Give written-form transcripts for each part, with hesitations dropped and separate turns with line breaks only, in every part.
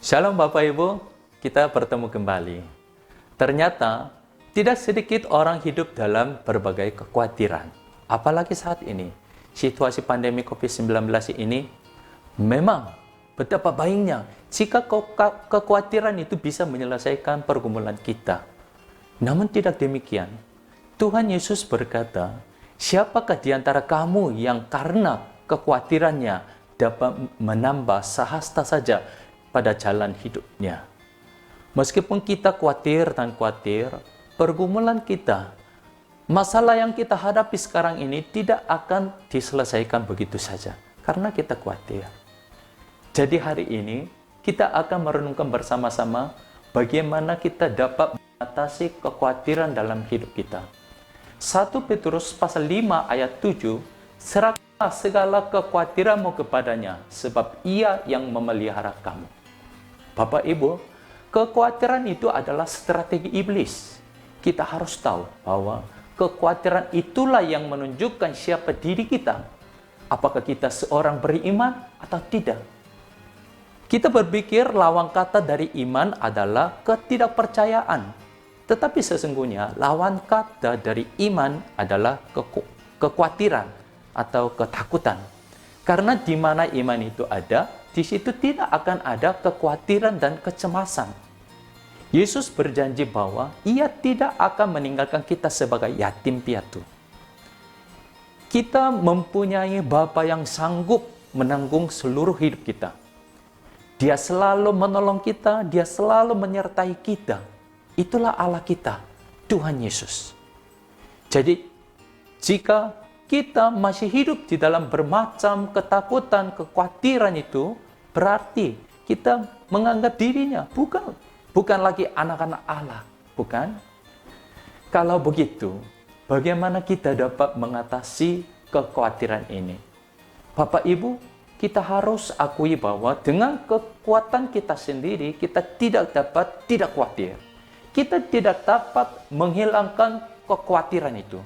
Shalom Bapak Ibu, kita bertemu kembali. Ternyata tidak sedikit orang hidup dalam berbagai kekhawatiran. Apalagi saat ini, situasi pandemi COVID-19 ini memang betapa baiknya jika kekhawatiran itu bisa menyelesaikan pergumulan kita. Namun tidak demikian. Tuhan Yesus berkata, siapakah di antara kamu yang karena kekhawatirannya dapat menambah sehasta saja pada jalan hidupnya. Meskipun kita khawatir dan khawatir, pergumulan kita, masalah yang kita hadapi sekarang ini tidak akan diselesaikan begitu saja, karena kita khawatir. Jadi hari ini, kita akan merenungkan bersama-sama bagaimana kita dapat mengatasi kekhawatiran dalam hidup kita. 1 Petrus pasal 5 ayat 7, serahkanlah segala kekhawatiranmu kepadanya, sebab ia yang memelihara kamu. Bapak Ibu, kekhawatiran itu adalah strategi iblis. Kita harus tahu bahwa kekhawatiran itulah yang menunjukkan siapa diri kita. Apakah kita seorang beriman atau tidak. Kita berpikir lawan kata dari iman adalah ketidakpercayaan. Tetapi sesungguhnya lawan kata dari iman adalah kekhawatiran atau ketakutan. Karena di mana iman itu ada, di situ tidak akan ada kekhawatiran dan kecemasan. Yesus berjanji bahwa Ia tidak akan meninggalkan kita sebagai yatim piatu. Kita mempunyai Bapa yang sanggup menanggung seluruh hidup kita. Dia selalu menolong kita, Dia selalu menyertai kita. Itulah Allah kita, Tuhan Yesus. Jadi, jika kita masih hidup di dalam bermacam ketakutan, kekhawatiran itu, berarti kita menganggap dirinya bukan lagi anak-anak Allah, bukan? Kalau begitu, bagaimana kita dapat mengatasi kekhawatiran ini? Bapak Ibu, kita harus akui bahwa dengan kekuatan kita sendiri, kita tidak dapat tidak khawatir. Kita tidak dapat menghilangkan kekhawatiran itu.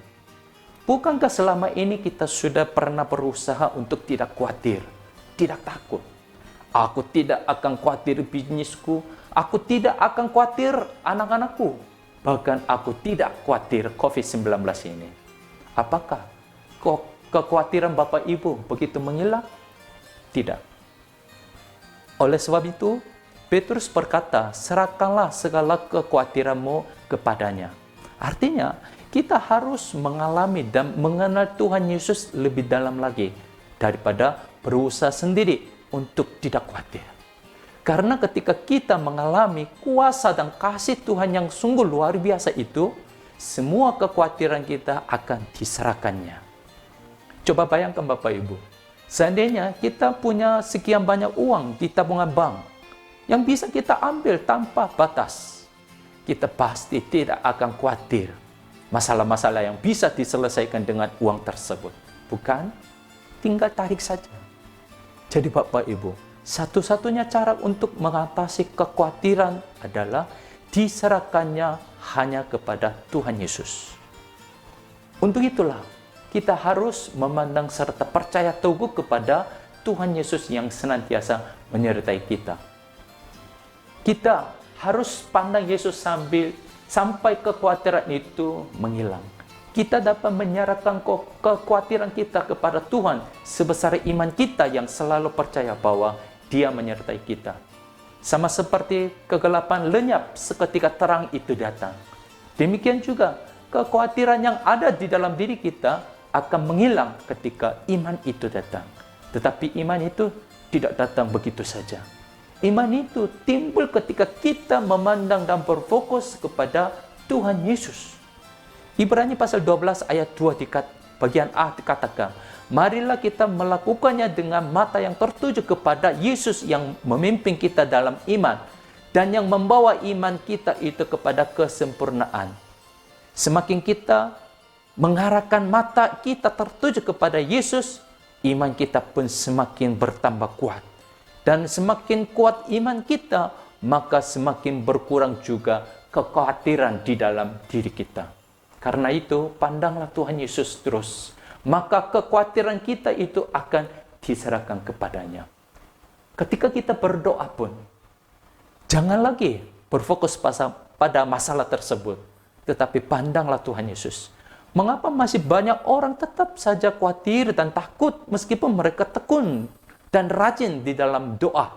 Bukankah selama ini kita sudah pernah berusaha untuk tidak khawatir, tidak takut? Aku tidak akan khawatir bisnisku, aku tidak akan khawatir anak-anakku, bahkan aku tidak khawatir COVID-19 ini. Apakah kekhawatiran Bapak Ibu begitu menghilang? Tidak. Oleh sebab itu, Petrus berkata, serahkanlah segala kekhawatiranmu kepadanya. Artinya, kita harus mengalami dan mengenal Tuhan Yesus lebih dalam lagi daripada berusaha sendiri untuk tidak khawatir. Karena ketika kita mengalami kuasa dan kasih Tuhan yang sungguh luar biasa itu, semua kekhawatiran kita akan diserahkannya. Coba bayangkan Bapak Ibu, seandainya kita punya sekian banyak uang di tabungan bank yang bisa kita ambil tanpa batas, kita pasti tidak akan khawatir masalah-masalah yang bisa diselesaikan dengan uang tersebut. Bukan? Tinggal tarik saja. Jadi Bapak Ibu, satu-satunya cara untuk mengatasi kekhawatiran adalah diserahkannya hanya kepada Tuhan Yesus. Untuk itulah, kita harus memandang serta percaya teguh kepada Tuhan Yesus yang senantiasa menyertai kita. Kita harus pandang Yesus sampai kekhawatiran itu menghilang. Kita dapat menyerahkan kekhawatiran kita kepada Tuhan sebesar iman kita yang selalu percaya bahwa Dia menyertai kita. Sama seperti kegelapan lenyap seketika terang itu datang. Demikian juga kekhawatiran yang ada di dalam diri kita akan menghilang ketika iman itu datang. Tetapi iman itu tidak datang begitu saja. Iman itu timbul ketika kita memandang dan berfokus kepada Tuhan Yesus. Ibrani pasal 12 ayat 2 bagian A dikatakan, marilah kita melakukannya dengan mata yang tertuju kepada Yesus yang memimpin kita dalam iman dan yang membawa iman kita itu kepada kesempurnaan. Semakin kita mengarahkan mata kita tertuju kepada Yesus, iman kita pun semakin bertambah kuat. Dan semakin kuat iman kita, maka semakin berkurang juga kekhawatiran di dalam diri kita. Karena itu, pandanglah Tuhan Yesus terus. Maka kekhawatiran kita itu akan diserahkan kepadanya. Ketika kita berdoa pun, Jangan lagi berfokus pada masalah tersebut, tetapi pandanglah Tuhan Yesus. Mengapa masih banyak orang tetap saja khawatir dan takut meskipun mereka tekun dan rajin di dalam doa?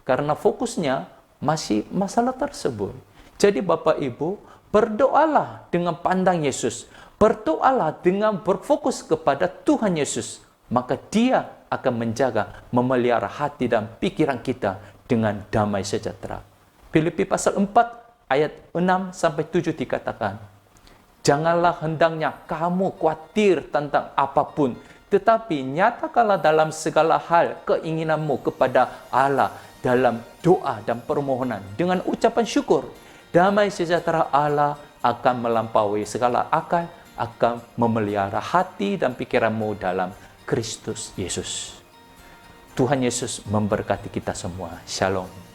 Karena fokusnya masih masalah tersebut. Jadi Bapak Ibu, berdoalah dengan pandang Yesus. Berdoalah dengan berfokus kepada Tuhan Yesus. Maka Dia akan menjaga, memelihara hati dan pikiran kita dengan damai sejahtera. Filipi pasal 4 ayat 6-7 dikatakan, janganlah hendaknya kamu khawatir tentang apapun, tetapi nyatakanlah dalam segala hal keinginanmu kepada Allah dalam doa dan permohonan dengan ucapan syukur. Damai sejahtera Allah akan melampaui segala akal, akan memelihara hati dan pikiranmu dalam Kristus Yesus. Tuhan Yesus memberkati kita semua. Shalom.